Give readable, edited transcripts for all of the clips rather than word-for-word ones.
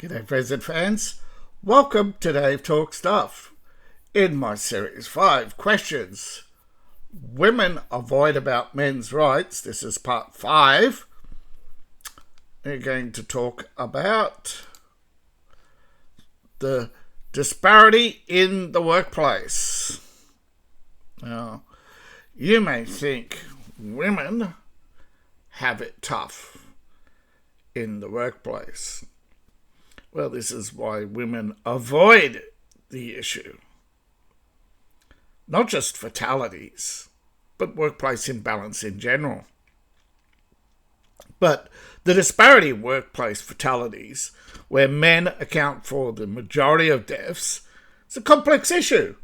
G'day friends and fans, welcome to Dave Talk Stuff. In my series 5 questions, women avoid about men's rights, this is part 5. We're going to talk about the disparity in the workplace. Now, you may think women have it tough in the workplace. Well, this is why women avoid the issue. Not just fatalities, but workplace imbalance in general. But the disparity in workplace fatalities, where men account for the majority of deaths, is a complex issue.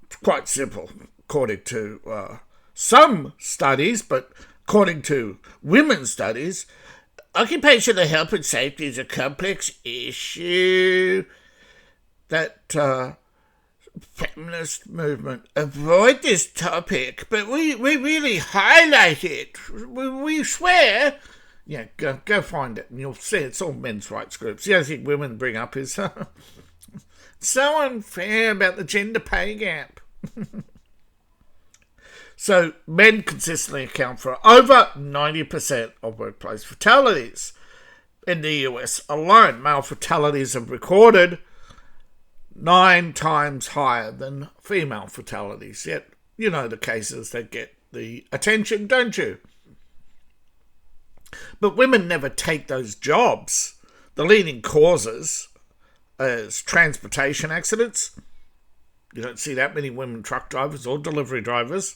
It's quite simple, according to some studies, but according to women's studies, occupational health and safety is a complex issue that feminist movement avoid this topic, but we really highlight it. We swear. Yeah, go find it and you'll see it's all men's rights groups. The only thing women bring up is so unfair about the gender pay gap. So men consistently account for over 90% of workplace fatalities. In the US alone, male fatalities are recorded 9 times higher than female fatalities. Yet, you know the cases that get the attention, don't you? But women never take those jobs. The leading causes is transportation accidents. You don't see that many women truck drivers or delivery drivers.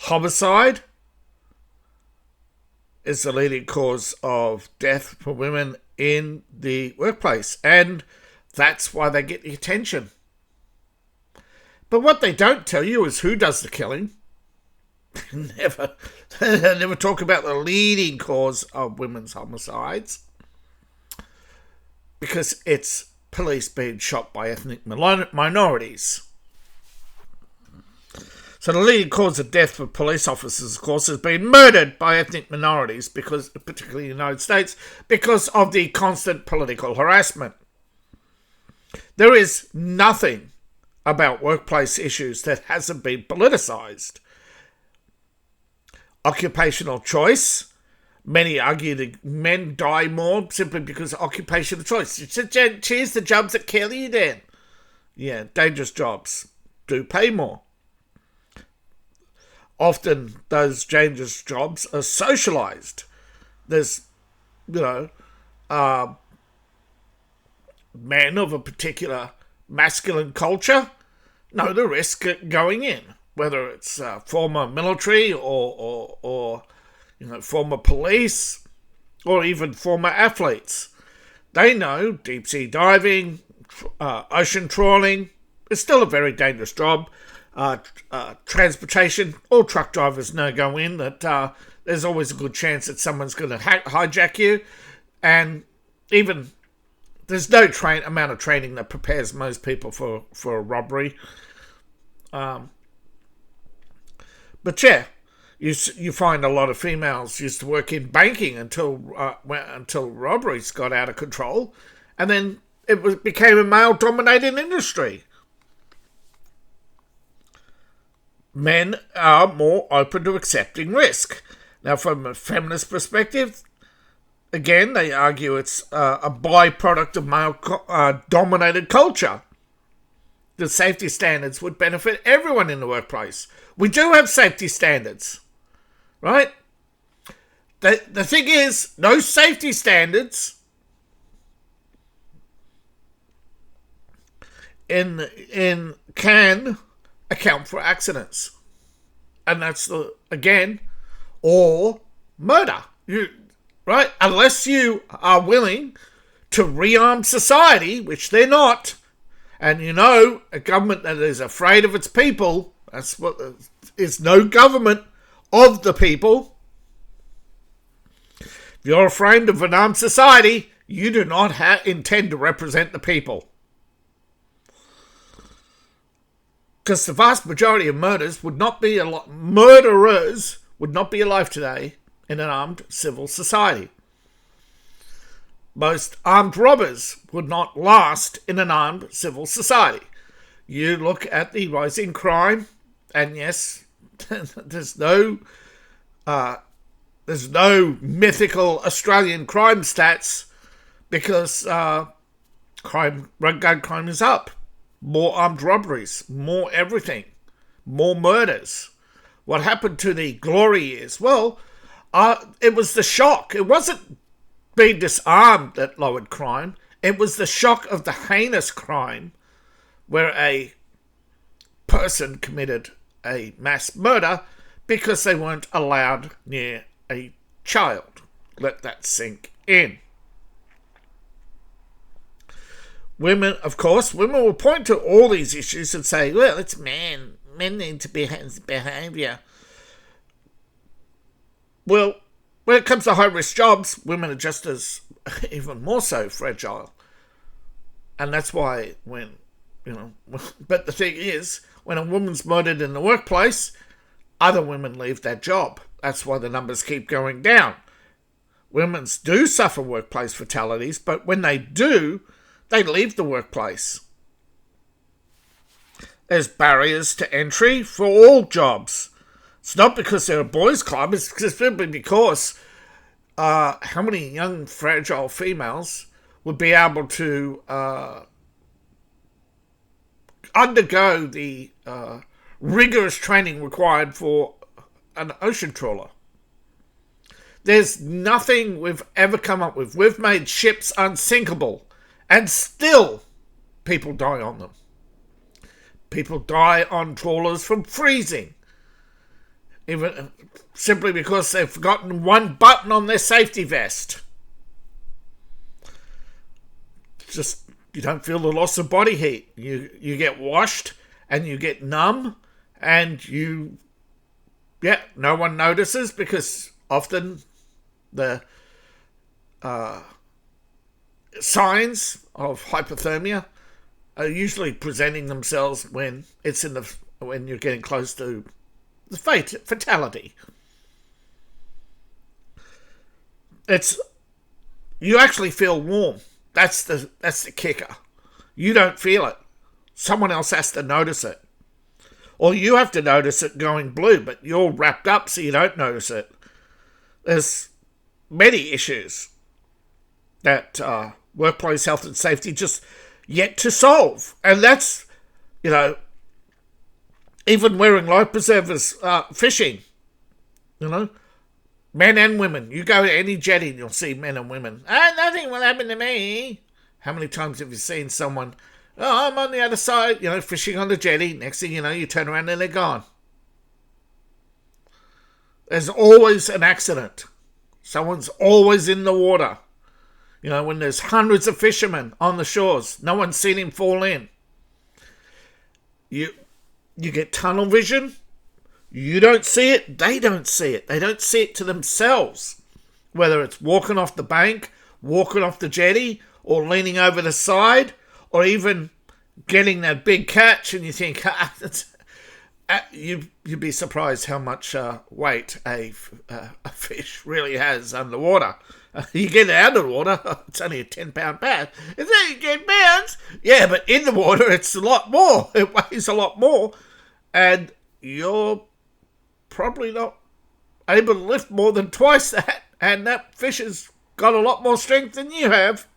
Homicide is the leading cause of death for women in the workplace, and that's why they get the attention. But what they don't tell you is who does the killing. Never talk about the leading cause of women's homicides, because it's police being shot by ethnic minorities. So the leading cause of death for police officers, of course, has been murdered by ethnic minorities, because, particularly in the United States, because of the constant political harassment. There is nothing about workplace issues that hasn't been politicized. Occupational choice. Many argue that men die more simply because of occupational choice. Choose the jobs that kill you then. Yeah, dangerous jobs do pay more. Often those dangerous jobs are socialized. There's, men of a particular masculine culture know the risk going in, whether it's former military or former police or even former athletes. They know deep sea diving, ocean trawling is still a very dangerous job. Transportation, all truck drivers know go in that there's always a good chance that someone's going to hijack you, and even there's no amount of training that prepares most people for a robbery. But yeah, you find a lot of females used to work in banking until robberies got out of control, and then it became a male-dominated industry. Men are more open to accepting risk. Now, from a feminist perspective, again, they argue it's a byproduct of male-dominated culture. The safety standards would benefit everyone in the workplace. We do have safety standards, right? The thing is, those safety standards can account for accidents, and that's or murder. Right? Unless you are willing to rearm society, which they're not, and a government that is afraid of its people, that's what is no government of the people. If you're afraid of an armed society, you do not intend to represent the people. Because the vast majority of murderers would not be alive today in an armed civil society. most armed robbers would not last in an armed civil society. You look at the rising crime, and yes, there's no mythical Australian crime stats because gun crime is up. More armed robberies, more everything, more murders. What happened to the glory years? Well, it was the shock. It wasn't being disarmed that lowered crime. It was the shock of the heinous crime where a person committed a mass murder because they weren't allowed near a child. Let that sink in. Women, of course, women will point to all these issues and say, well, it's men. Men need to behaviour. Well, when it comes to high-risk jobs, women are just as, even more so, fragile. And that's why but the thing is, when a woman's murdered in the workplace, other women leave that job. That's why the numbers keep going down. Women do suffer workplace fatalities, but when they do, they leave the workplace. There's barriers to entry for all jobs. It's not because they're a boys' club, it's simply because how many young, fragile females would be able to undergo the rigorous training required for an ocean trawler? There's nothing we've ever come up with. We've made ships unsinkable, and still people die on them. People die on trawlers from freezing, even simply because they've forgotten one button on their safety vest. Just, you don't feel the loss of body heat. You get washed and you get numb, and no one notices because often the signs of hypothermia are usually presenting themselves when you're getting close to the fatality. You actually feel warm. That's the kicker. You don't feel it. Someone else has to notice it. Or you have to notice it going blue, but you're wrapped up so you don't notice it. There's many issues that workplace health and safety just yet to solve. And that's, even wearing life preservers fishing, men and women. You go to any jetty and you'll see men and women. Nothing will happen to me. How many times have you seen someone, I'm on the other side, fishing on the jetty. Next thing you know, you turn around and they're gone. There's always an accident. Someone's always in the water. When there's hundreds of fishermen on the shores, no one's seen him fall in. You get tunnel vision. You don't see it. They don't see it. They don't see it to themselves. Whether it's walking off the bank, walking off the jetty, or leaning over the side, or even getting that big catch, and you think, you'd be surprised how much weight a fish really has underwater. You get it out of the water, it's only a 10-pound bass. It's only 10 pounds. Yeah, but in the water, it's a lot more. It weighs a lot more. And you're probably not able to lift more than twice that. And that fish has got a lot more strength than you have.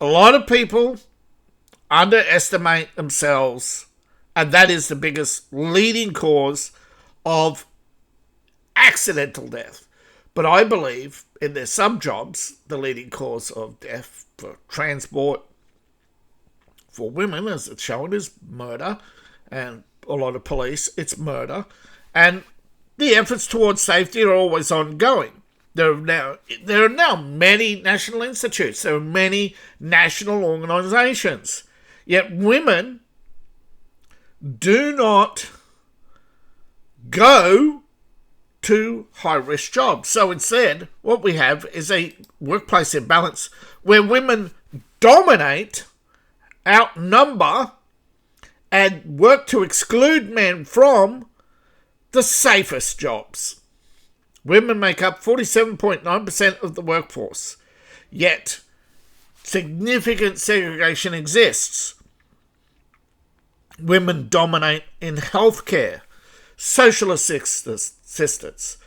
A lot of people underestimate themselves. And that is the biggest leading cause of accidental death. But I believe in there's some jobs, the leading cause of death for transport for women, as it's shown, is murder. And a lot of police, it's murder. And the efforts towards safety are always ongoing. There are now many national institutes. There are many national organisations. Yet women do not go to high-risk jobs. So instead, what we have is a workplace imbalance where women dominate, outnumber, and work to exclude men from the safest jobs. Women make up 47.9% of the workforce, yet significant segregation exists. Women dominate in healthcare, social assistance.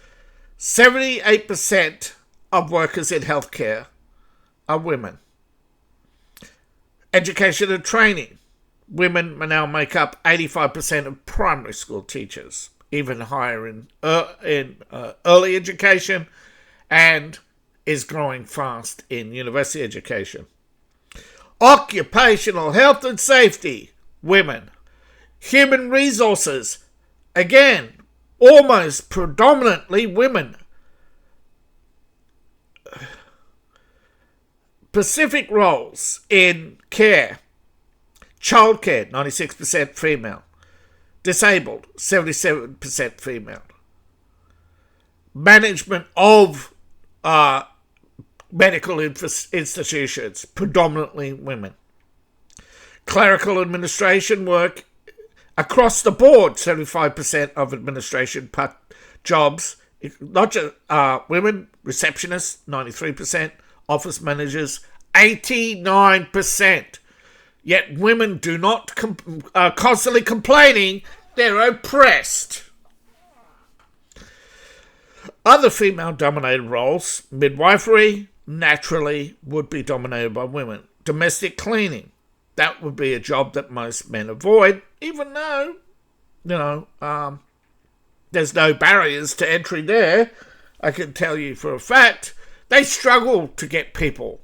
78% of workers in healthcare are women. Education and training. Women now make up 85% of primary school teachers, even higher in early education, and is growing fast in university education. Occupational health and safety. Women. Human resources. Again, almost predominantly women. Specific roles in care. Childcare, 96% female. Disabled, 77% female. Management of medical institutions, predominantly women. Clerical administration work across the board, 75% of administration jobs, not just women. Receptionists, 93%. Office managers, 89%. Yet women do not are constantly complaining they're oppressed. Other female-dominated roles, midwifery, naturally would be dominated by women. Domestic cleaning, that would be a job that most men avoid, even though, there's no barriers to entry there. I can tell you for a fact, they struggle to get people.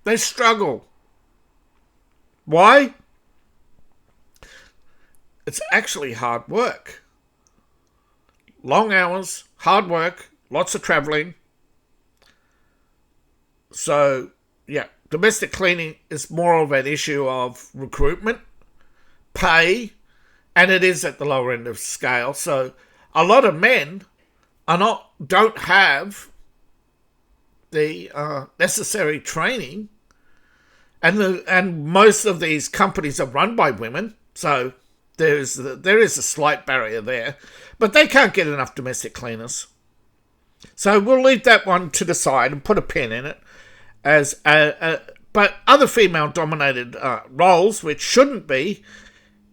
They struggle. Why? It's actually hard work. Long hours, hard work, lots of travelling. So, yeah, domestic cleaning is more of an issue of recruitment, pay, and it is at the lower end of scale. So, a lot of men don't have the necessary training, and most of these companies are run by women, so there is a slight barrier there, but they can't get enough domestic cleaners. So we'll leave that one to the side and put a pin in it. But other female-dominated roles, which shouldn't be,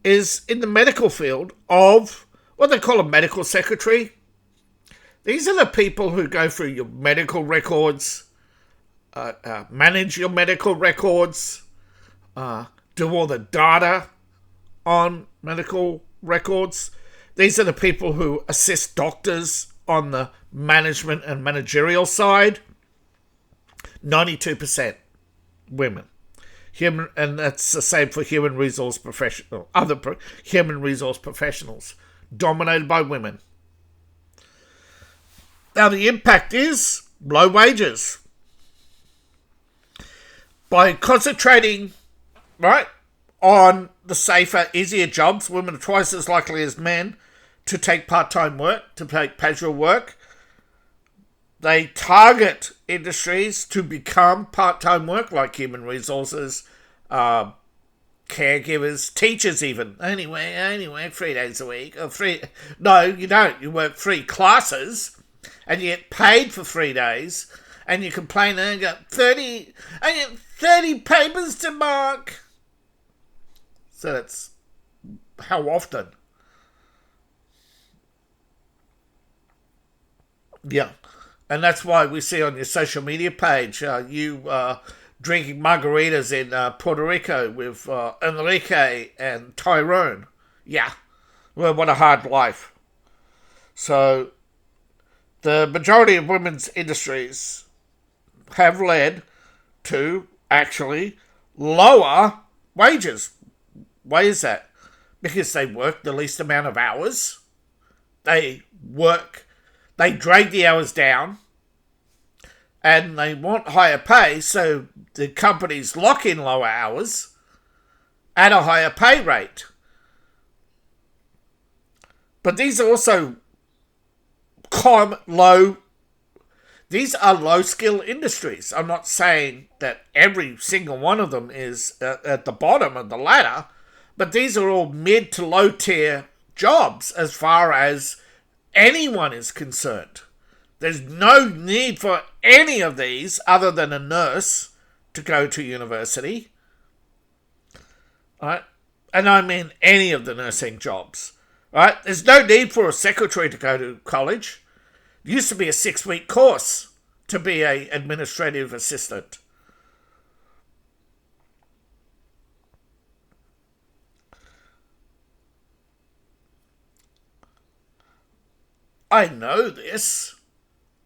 is in the medical field of what they call a medical secretary. These are the people who go through your medical records, manage your medical records, do all the data on medical records. These are the people who assist doctors on the management and managerial side. 92% women. And that's the same for human resource professionals. Other human resource professionals, dominated by women. Now, the impact is low wages. By concentrating, on the safer, easier jobs, women are twice as likely as men to take part-time work, to take casual work. They target industries to become part-time work, like human resources, caregivers, teachers even. Anyway, 3 days a week. No, you don't. You work 3 classes, and you get paid for 3 days, and you complain, and you got 30 papers to mark. So that's how often. Yeah. And that's why we see on your social media page, you drinking margaritas in Puerto Rico with Enrique and Tyrone. Yeah. Well, what a hard life. So, the majority of women's industries have led to actually lower wages. Why is that? Because they work the least amount of hours. They drag the hours down, and they want higher pay, so the companies lock in lower hours at a higher pay rate. But these are also these are low-skill industries. I'm not saying that every single one of them is at the bottom of the ladder, but these are all mid to low-tier jobs as far as anyone is concerned. There's no need for any of these other than a nurse to go to university. Right? And I mean any of the nursing jobs. Right? There's no need for a secretary to go to college. It used to be a 6-week course to be an administrative assistant. I know this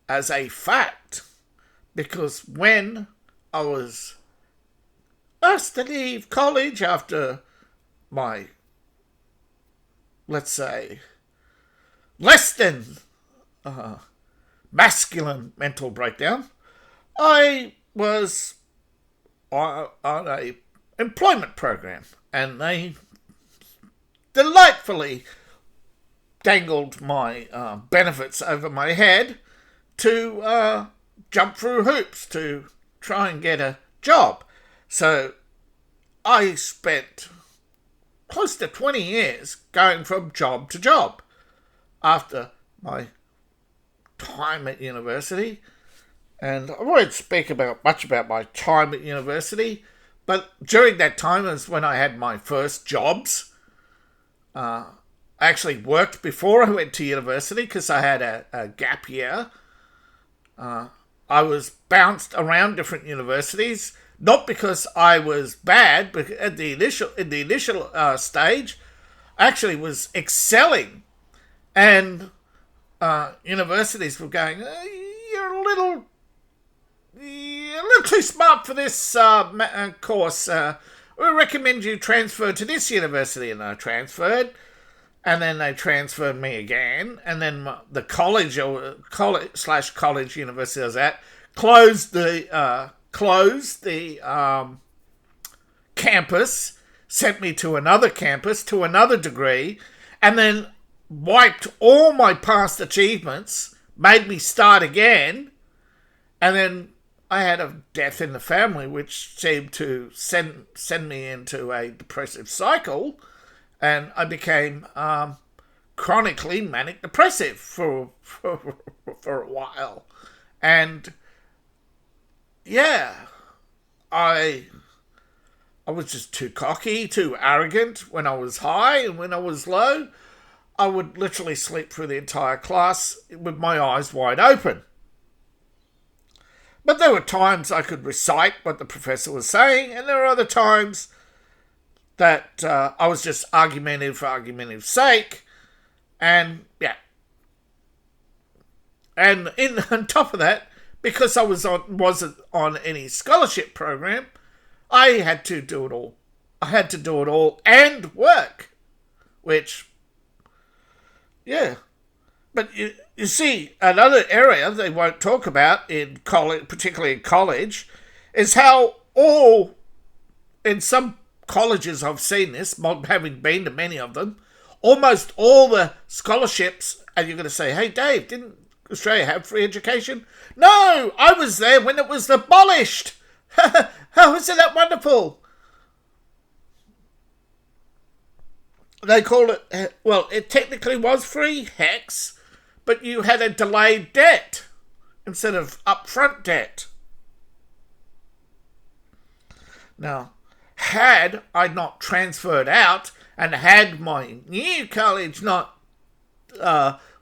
as a fact because when I was asked to leave college after my, let's say, less than masculine mental breakdown, I was on a employment program, and they delightfully dangled my benefits over my head to jump through hoops to try and get a job. So I spent close to 20 years going from job to job after my time at university. And I won't speak much about my time at university, but during that time is when I had my first jobs. I actually worked before I went to university because I had a gap year. I was bounced around different universities, not because I was bad, but in the initial stage, I actually was excelling, and universities were going, "You're a little too smart for this course. We recommend you transfer to this university." And I transferred. And then they transferred me again. And then the college university I was at closed the campus, sent me to another campus, to another degree, and then wiped all my past achievements, made me start again. And then I had a death in the family, which seemed to send me into a depressive cycle. And I became chronically manic depressive for a while. And yeah, I was just too cocky, too arrogant when I was high, and when I was low, I would literally sleep through the entire class with my eyes wide open. But there were times I could recite what the professor was saying, and there were other times that I was just argumentative for argumentative's sake, and yeah. And on top of that, because I wasn't on any scholarship program, I had to do it all. I had to do it all and work, which, yeah. But you see, another area they won't talk about in college, particularly in college, is how in some colleges I've seen this, having been to many of them, almost all the scholarships, and you're going to say, "Hey Dave, didn't Australia have free education?" No, I was there when it was abolished. How isn't that wonderful? They call it, well, it technically was free, hex, but you had a delayed debt instead of upfront debt. Now, had I not transferred out and had my new college not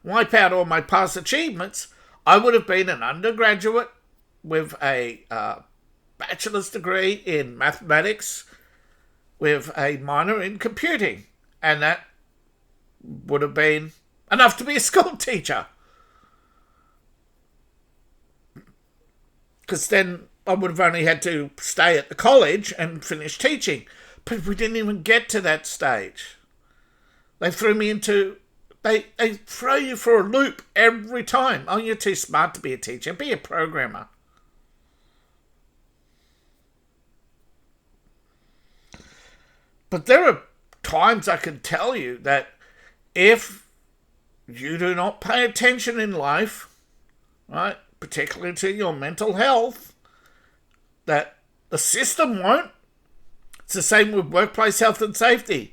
wipe out all my past achievements, I would have been an undergraduate with a bachelor's degree in mathematics with a minor in computing. And that would have been enough to be a school teacher. Because then I would have only had to stay at the college and finish teaching. But we didn't even get to that stage. They threw me into... They throw you for a loop every time. "Oh, you're too smart to be a teacher. Be a programmer." But there are times I can tell you that if you do not pay attention in life, right, particularly to your mental health, that the system won't. It's the same with workplace health and safety.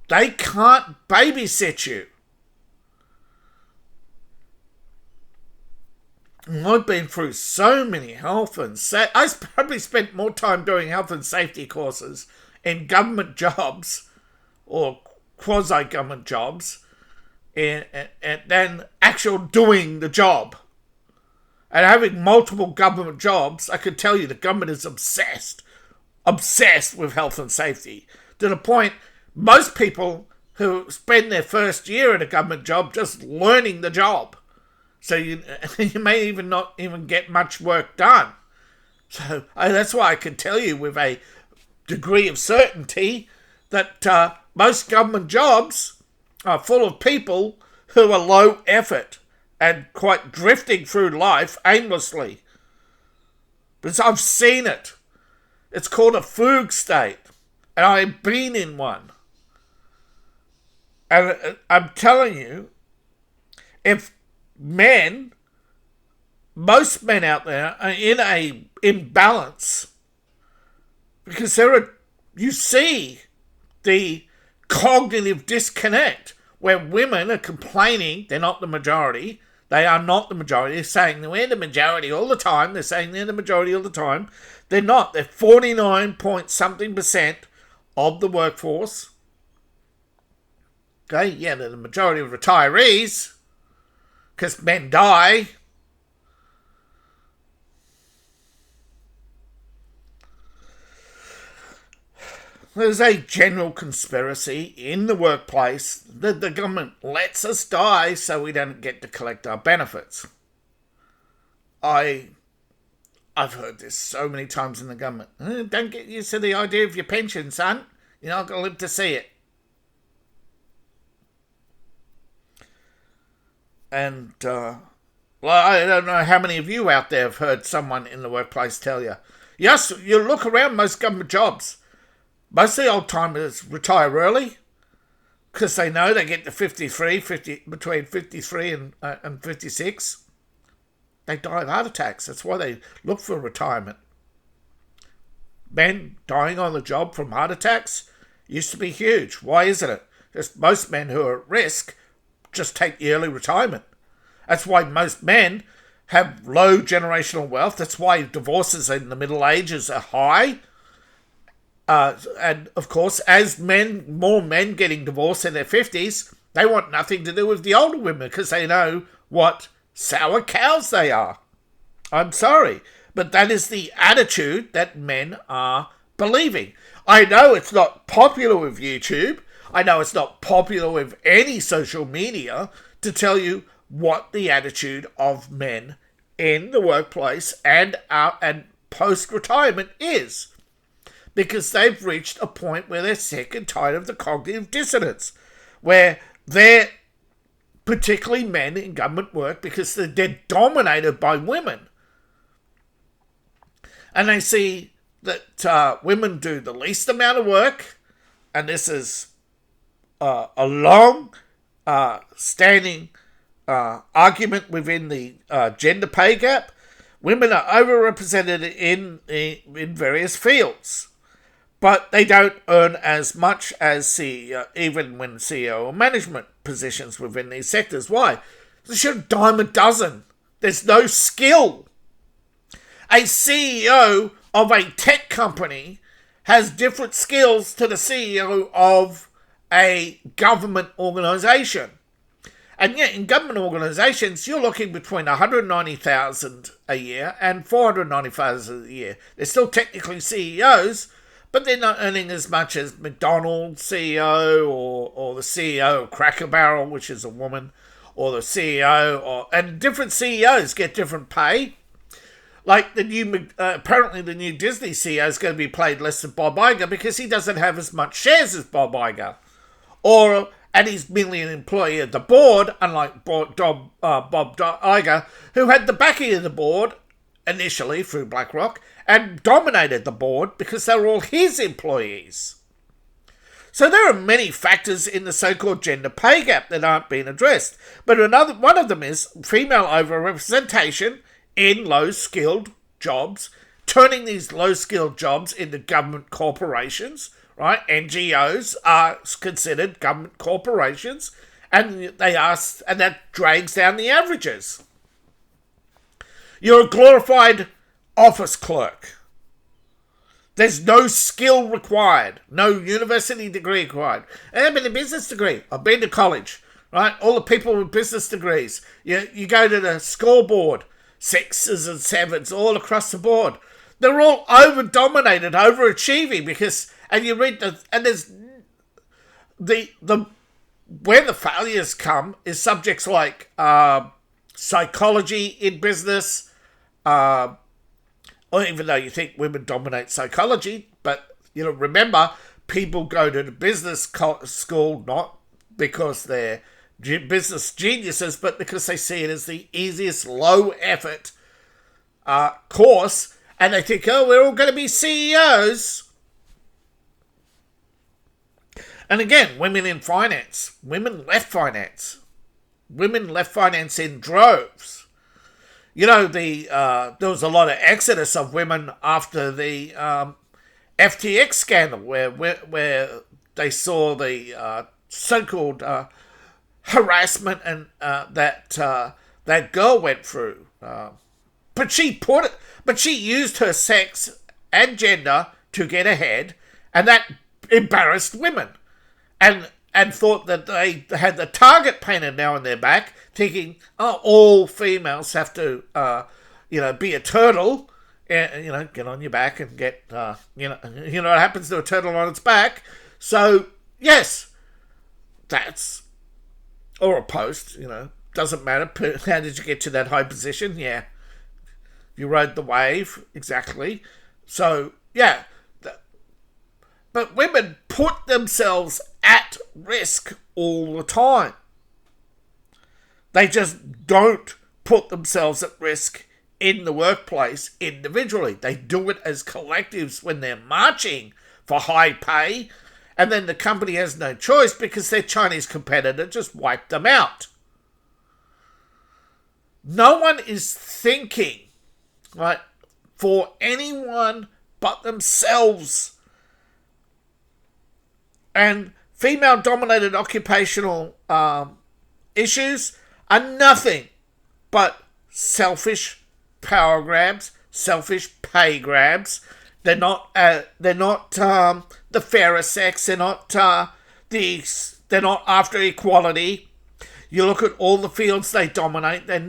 They can't babysit you. I've been through so many health and I probably spent more time doing health and safety courses in government jobs or quasi-government jobs than actual doing the job. And having multiple government jobs, I could tell you the government is obsessed with health and safety, to the point most people who spend their first year at a government job just learning the job. So you may even not even get much work done. So that's why I can tell you with a degree of certainty that most government jobs are full of people who are low effort and quite drifting through life aimlessly. Because I've seen it. It's called a fugue state. And I've been in one. And I'm telling you, if most men out there are in a imbalance, because you see the cognitive disconnect where women are complaining they're not the majority. They are not the majority. They're saying we're the majority all the time. They're saying they're the majority all the time. They're not. They're 49 point something % of the workforce. Okay, yeah, they're the majority of retirees because men die. There's a general conspiracy in the workplace that the government lets us die so we don't get to collect our benefits. I've heard this so many times in the government. Don't get used to the idea of your pension, son. You're not going to live to see it. And, I don't know how many of you out there have heard someone in the workplace tell you. Yes, you look around most government jobs. Most of the old timers retire early because they know they get to between 53 and 56. They die of heart attacks. That's why they look for retirement. Men dying on the job from heart attacks used to be huge. Why isn't it? Just most men who are at risk just take the early retirement. That's why most men have low generational wealth. That's why divorces in the Middle Ages are high. And of course, as more men getting divorced in their 50s, they want nothing to do with the older women because they know what sour cows they are. I'm sorry, but that is the attitude that men are believing. I know it's not popular with YouTube. I know it's not popular with any social media to tell you what the attitude of men in the workplace and post-retirement is. Because they've reached a point where they're sick and tired of the cognitive dissonance, where they're, particularly men in government work, because they're dominated by women. And they see that women do the least amount of work, and this is a long standing argument within the gender pay gap. Women are overrepresented in various fields. But they don't earn as much as CEO, even when CEO or management positions within these sectors. Why? They should dime a dozen. There's no skill. A CEO of a tech company has different skills to the CEO of a government organisation. And yet in government organisations, you're looking between $190,000 a year and $490,000 a year. They're still technically CEOs, but they're not earning as much as McDonald's CEO or the CEO of Cracker Barrel, which is a woman, or the CEO, and different CEOs get different pay. Like apparently the new Disney CEO is going to be paid less than Bob Iger because he doesn't have as much shares as Bob Iger. And he's merely an employee of the board, unlike Bob Iger, who had the backing of the board initially through BlackRock and dominated the board because they were all his employees. So there are many factors in the so-called gender pay gap that aren't being addressed. But one of them is female overrepresentation in low-skilled jobs, turning these low-skilled jobs into government corporations, right? NGOs are considered government corporations, and that drags down the averages. You're a glorified office clerk. There's no skill required, no university degree required. And I've been a business degree. I've been to college, right? All the people with business degrees. You go to the scoreboard, 6s and 7s all across the board. They're all over-dominated, overachieving because, and you read and there's where the failures come is subjects like psychology in business, or even though you think women dominate psychology, but remember, people go to the business school not because they're business geniuses, but because they see it as the easiest low effort course, and they think, oh, we're all going to be CEOs. And again, women in finance, women left finance in droves. There was a lot of exodus of women after the FTX scandal, where they saw the so-called harassment and that girl went through. But she used her sex and gender to get ahead, and that embarrassed women, and thought that they had the target painted now on their back, thinking, oh, all females have to, be a turtle, and, get on your back and get, what happens to a turtle on its back. So, yes, that's, or a post, doesn't matter. How did you get to that high position? Yeah. You rode the wave, exactly. So, yeah. But women put themselves at risk all the time. They just don't put themselves at risk in the workplace individually. They do it as collectives when they're marching for high pay, and then the company has no choice because their Chinese competitor just wiped them out. No one is thinking, right, for anyone but themselves. And female-dominated occupational issues are nothing but selfish power grabs, selfish pay grabs. They're not the fairer sex. They're not after equality. You look at all the fields they dominate. They're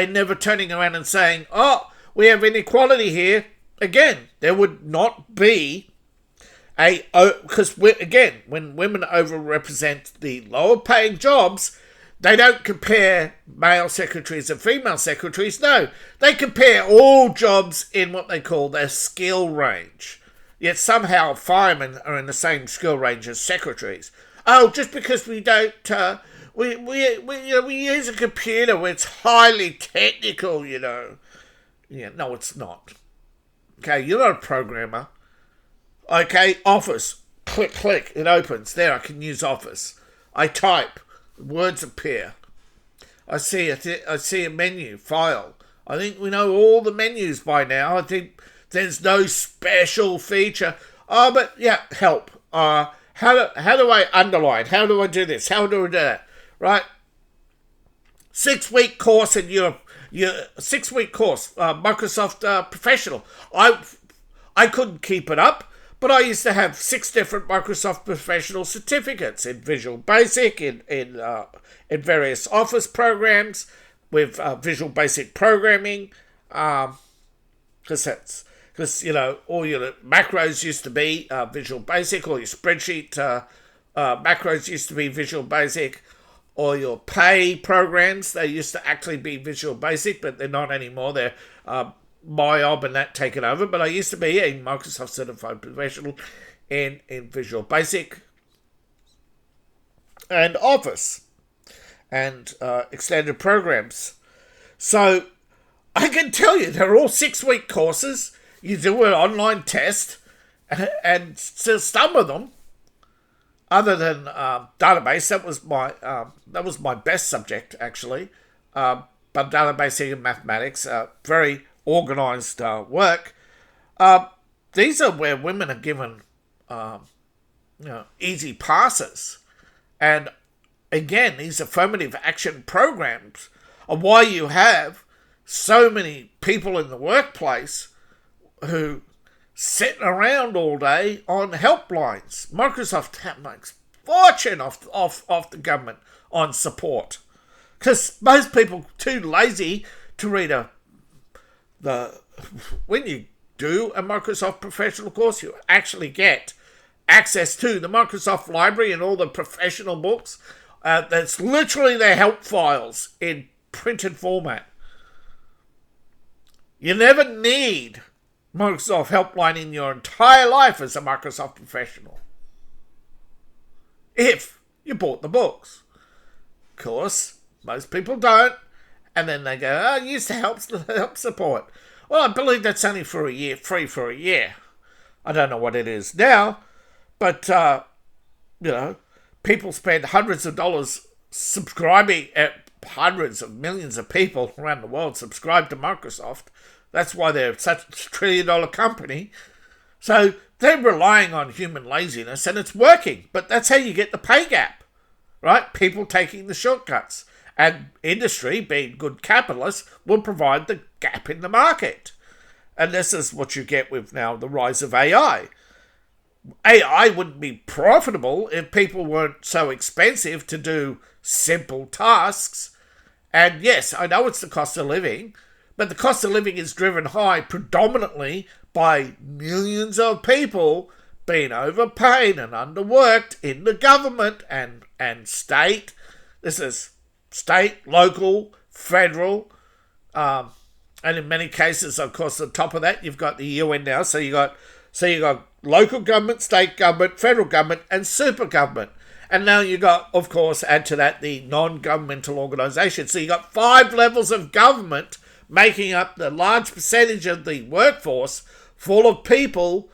never turning around and saying, "Oh, we have inequality here." Again, there would not be because when women overrepresent the lower paying jobs, they don't compare male secretaries and female secretaries. No, they compare all jobs in what they call their skill range. Yet somehow firemen are in the same skill range as secretaries. Oh, just because we don't, we use a computer where it's highly technical, Yeah, no, it's not. Okay, you're not a programmer. Okay, Office. Click, click. It opens. There, I can use Office. I type. Words appear. I see a menu. File. I think we know all the menus by now. I think there's no special feature. Oh, but yeah, help. How do I underline? How do I do this? How do I do that? Right? 6-week course in Europe. 6-week course. Microsoft Professional. I couldn't keep it up. But I used to have 6 different Microsoft Professional certificates in Visual Basic, in various Office programs, with Visual Basic programming, because all your macros used to be Visual Basic, or your spreadsheet macros used to be Visual Basic, or your pay programs, they used to actually be Visual Basic, but they're not anymore. They're MyOb and that taken over, but I used to be a Microsoft Certified Professional in Visual Basic and Office and extended programs. So I can tell you they're all 6-week courses. You do an online test, and so some of them, other than database, that was my best subject actually. But databasing and mathematics, very organised work. These are where women are given easy passes. And again, these affirmative action programs are why you have so many people in the workplace who sitting around all day on helplines. Microsoft makes fortune off the government on support, because most people are too lazy to read when you do a Microsoft professional course, you actually get access to the Microsoft library and all the professional books. That's literally their help files in printed format. You never need Microsoft Helpline in your entire life as a Microsoft professional, if you bought the books. Of course, most people don't, and then they go, "Oh, use the help support." Well, I believe that's only for a year, free for a year. I don't know what it is now, but people spend hundreds of dollars subscribing. Hundreds of millions of people around the world subscribe to Microsoft. That's why they're such a $1 trillion company. So they're relying on human laziness, and it's working. But that's how you get the pay gap, right? People taking the shortcuts. And industry, being good capitalists, will provide the gap in the market. And this is what you get with now the rise of AI. AI wouldn't be profitable if people weren't so expensive to do simple tasks. And yes, I know it's the cost of living, but the cost of living is driven high predominantly by millions of people being overpaid and underworked in the government and state. This is state, local, federal, and in many cases, of course, on top of that, you've got the UN now. So you got local government, state government, federal government, and super government. And now you got, of course, add to that the non-governmental organisations. So you got 5 levels of government making up the large percentage of the workforce, full of people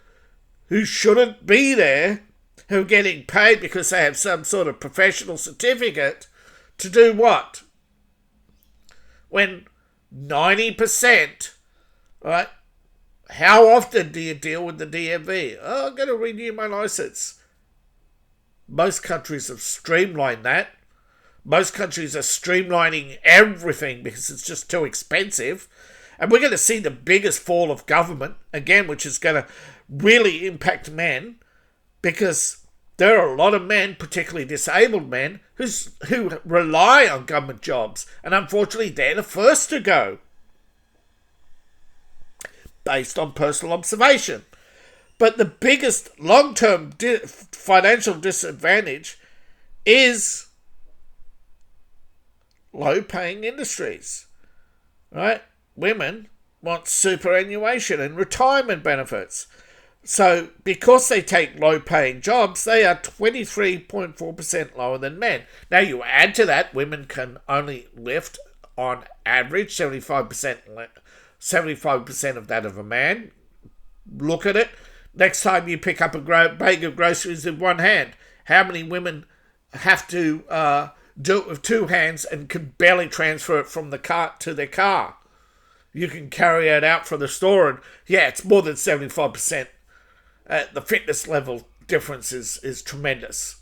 who shouldn't be there, who are getting paid because they have some sort of professional certificate to do what? When 90%, right? How often do you deal with the DMV? Oh, I'm going to renew my licence. Most countries have streamlined that. Most countries are streamlining everything because it's just too expensive. And we're going to see the biggest fall of government, again, which is going to really impact men, because there are a lot of men, particularly disabled men, who rely on government jobs. And unfortunately, they're the first to go, based on personal observation. But the biggest long-term financial disadvantage is low-paying industries, right? Women want superannuation and retirement benefits. So because they take low-paying jobs, they are 23.4% lower than men. Now you add to that, women can only lift, on average, 75% of that of a man. Look at it. Next time you pick up a bag of groceries with one hand, how many women have to do it with 2 hands and can barely transfer it from the cart to their car? You can carry it out from the store, and yeah, it's more than 75%. The fitness level difference is tremendous.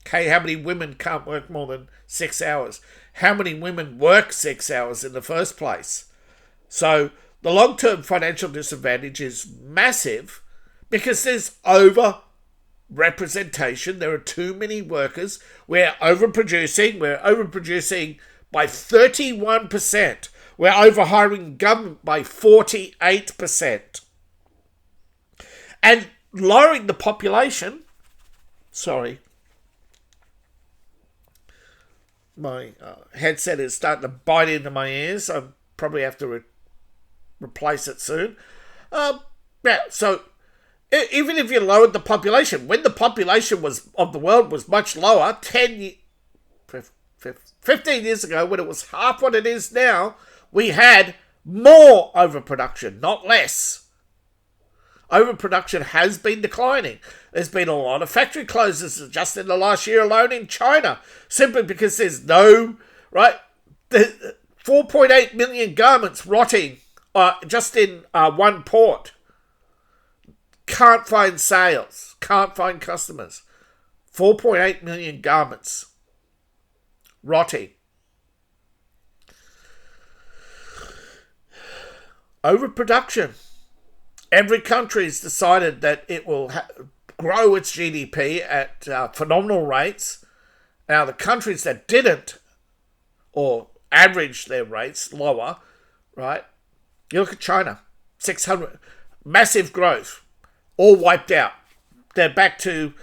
Okay, how many women can't work more than 6 hours? How many women work 6 hours in the first place? So the long-term financial disadvantage is massive because there's over-representation. There are too many workers. We're overproducing by 31%. We're overhiring government by 48%. And lowering the population, my headset is starting to bite into my ears. I probably have to replace it soon. So even if you lowered the population, when the population of the world was much lower, 15 years ago, when it was half what it is now, we had more overproduction, not less. Overproduction has been declining. There's been a lot of factory closures just in the last year alone in China, simply because there's no, right, 4.8 million garments rotting just in one port. Can't find sales, can't find customers. 4.8 million garments rotting. Overproduction. Every country's decided that it will grow its GDP at phenomenal rates. Now, the countries that didn't, or averaged their rates lower, right? You look at China, 600, massive growth, all wiped out. They're back to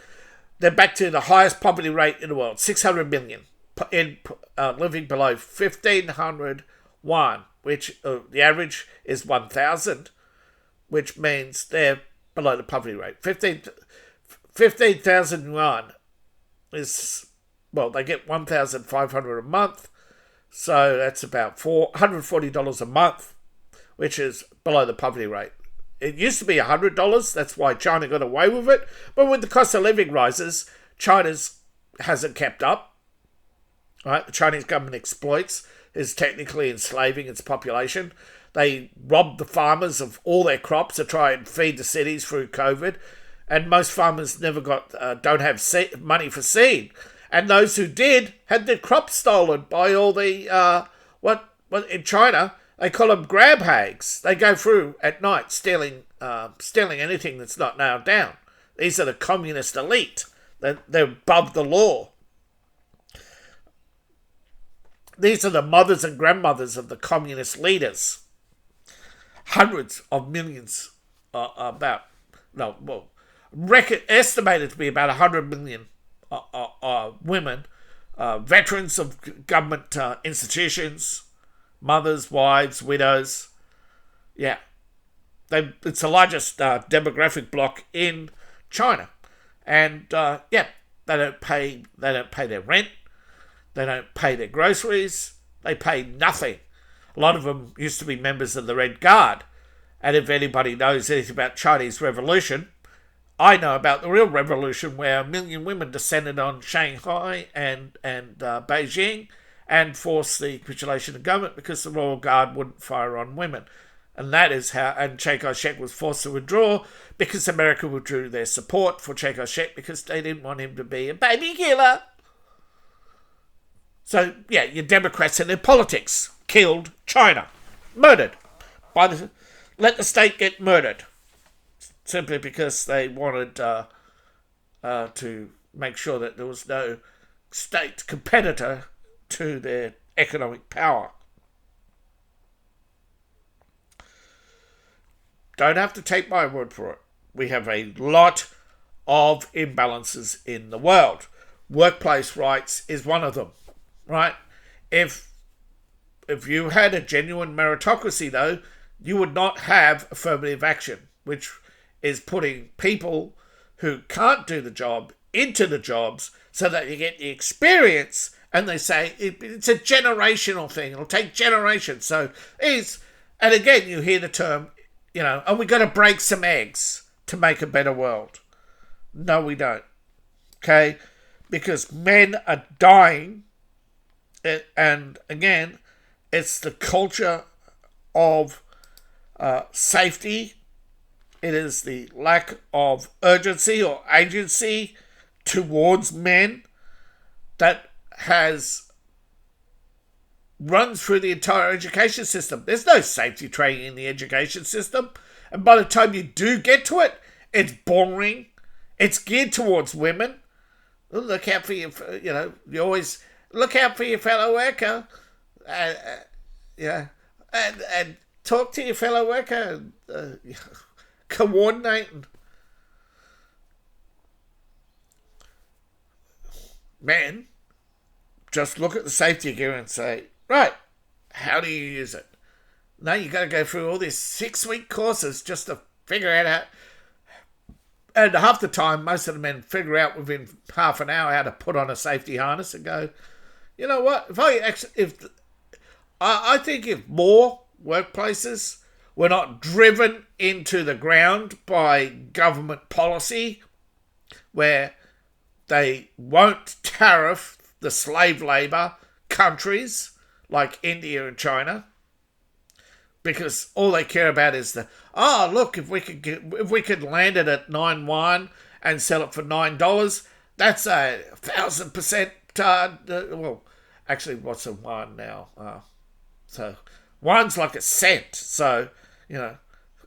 the highest poverty rate in the world, 600 million in living below 1,500 yuan, which the average is 1,000, which means they're below the poverty rate. 15,000 yuan is, well, they get 1,500 a month, so that's about $140 a month, which is below the poverty rate. It used to be $100. That's why China got away with it. But with the cost of living rises, China's hasn't kept up. Right? The Chinese government exploits, is technically enslaving its population. They rob the farmers of all their crops to try and feed the cities through COVID. And most farmers don't have money for seed. And those who did had their crops stolen by all the what in China. They call them grab hags. They go through at night stealing anything that's not nailed down. These are the communist elite. They're above the law. These are the mothers and grandmothers of the communist leaders. Hundreds of millions, estimated to be about 100 million women, veterans of government institutions, mothers, wives, widows. Yeah. It's the largest demographic block in China. And, they don't pay their rent. They don't pay their groceries. They pay nothing. A lot of them used to be members of the Red Guard. And if anybody knows anything about Chinese Revolution, I know about the real revolution where 1 million women descended on Shanghai and Beijing and forced the capitulation of government because the Royal Guard wouldn't fire on women. And that is how, and Chiang Kai-shek was forced to withdraw because America withdrew their support for Chiang Kai-shek because they didn't want him to be a baby killer. So, yeah, your Democrats and their politics killed China. Murdered. Let the state get murdered. Simply because they wanted to make sure that there was no state competitor to their economic power. Don't have to take my word for it. We have a lot of imbalances in the world. Workplace rights is one of them, right? If you had a genuine meritocracy, though, you would not have affirmative action, which is putting people who can't do the job into the jobs so that you get the experience. And they say it's a generational thing. It'll take generations. And again, you hear the term, and we got to break some eggs to make a better world. No, we don't. Okay? Because men are dying. And again, it's the culture of safety. It is the lack of urgency or agency towards men that runs through the entire education system. There's no safety training in the education system. And by the time you do get to it, it's boring. It's geared towards women. Look out for you you always look out for your fellow worker. And talk to your fellow worker. Coordinating. Men just look at the safety gear and say, right, how do you use it? No, you got to go through all these 6-week courses just to figure out how. And half the time, most of the men figure out within half an hour how to put on a safety harness and go, you know what? I think if more workplaces were not driven into the ground by government policy, where they won't tariff the slave labour countries like India and China, because all they care about is if we could land it at 9 yuan and sell it for $9, that's 1,000%. Well, actually, what's a yuan now? So yuan's like a cent. So You know,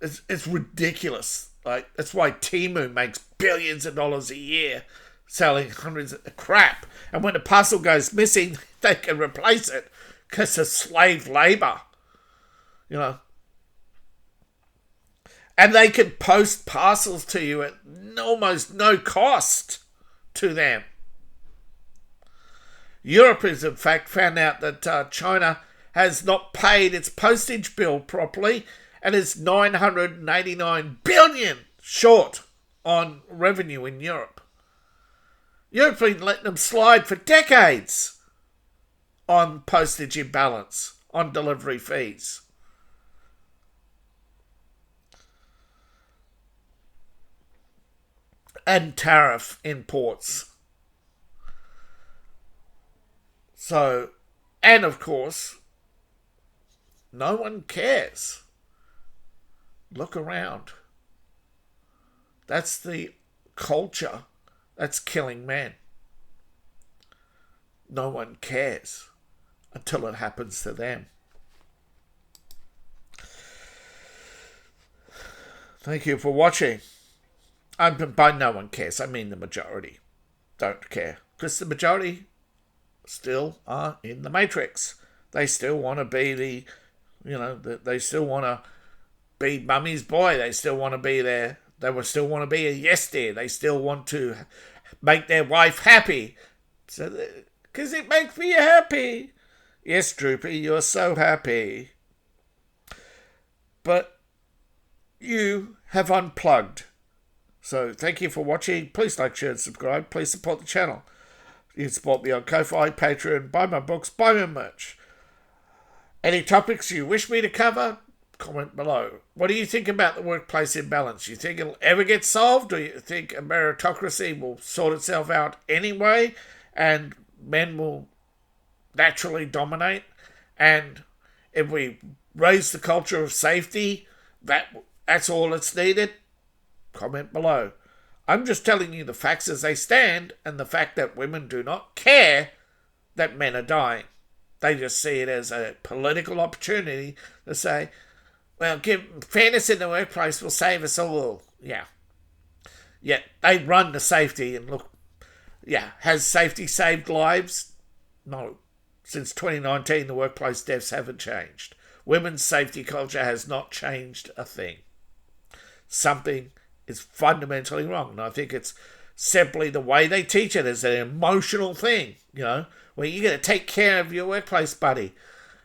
it's ridiculous. Like, that's why Temu makes billions of dollars a year selling hundreds of crap. And when a parcel goes missing, they can replace it because of slave labour. You know. And they can post parcels to you at almost no cost to them. Europe has in fact found out that China has not paid its postage bill properly and is 989 billion short on revenue in Europe. Europe's been letting them slide for decades on postage imbalance, on delivery fees. And tariff imports. So, and of course, no one cares. Look around. That's the culture that's killing men. No one cares until it happens to them. Thank you for watching. By no one cares, I mean the majority don't care. Because the majority still are in the matrix. They still want to be they still want to be mummy's boy. They still want to be there. They will still want to be a yes dear. They still want to make their wife happy. Because it makes me happy. Yes, Droopy, you're so happy. But you have unplugged. So thank you for watching. Please like, share and subscribe. Please support the channel. You can support me on Ko-Fi, Patreon, buy my books, buy my merch. Any topics you wish me to cover, comment below. What do you think about the workplace imbalance? You think it'll ever get solved, or you think a meritocracy will sort itself out anyway and men will naturally dominate? And if we raise the culture of safety, that's all that's needed? Comment below. I'm just telling you the facts as they stand, and the fact that women do not care that men are dying. They just see it as a political opportunity to say, well, fairness in the workplace will save us all. Yeah. Yet they run the safety and look, has safety saved lives? No. Since 2019, the workplace deaths haven't changed. Women's safety culture has not changed a thing. Something is fundamentally wrong. And I think it's simply the way they teach it as an emotional thing, where you're going to take care of your workplace buddy.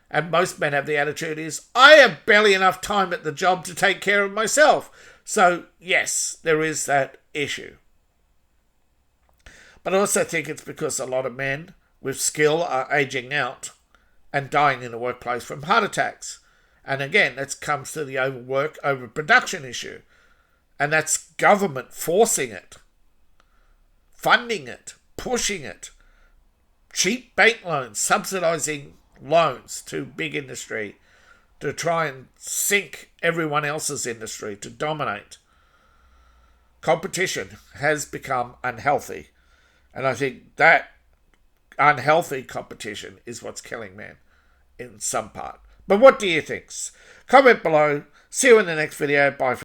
And most men have the attitude is, I have barely enough time at the job to take care of myself. So, yes, there is that issue. But I also think it's because a lot of men with skill are aging out and dying in the workplace from heart attacks. And again, that comes to the overwork, overproduction issue. And that's government forcing it, funding it, pushing it. Cheap bank loans, subsidising loans to big industry to try and sink everyone else's industry, to dominate. Competition has become unhealthy. And I think that unhealthy competition is what's killing men in some part. But what do you think? Comment below. See you in the next video. Bye.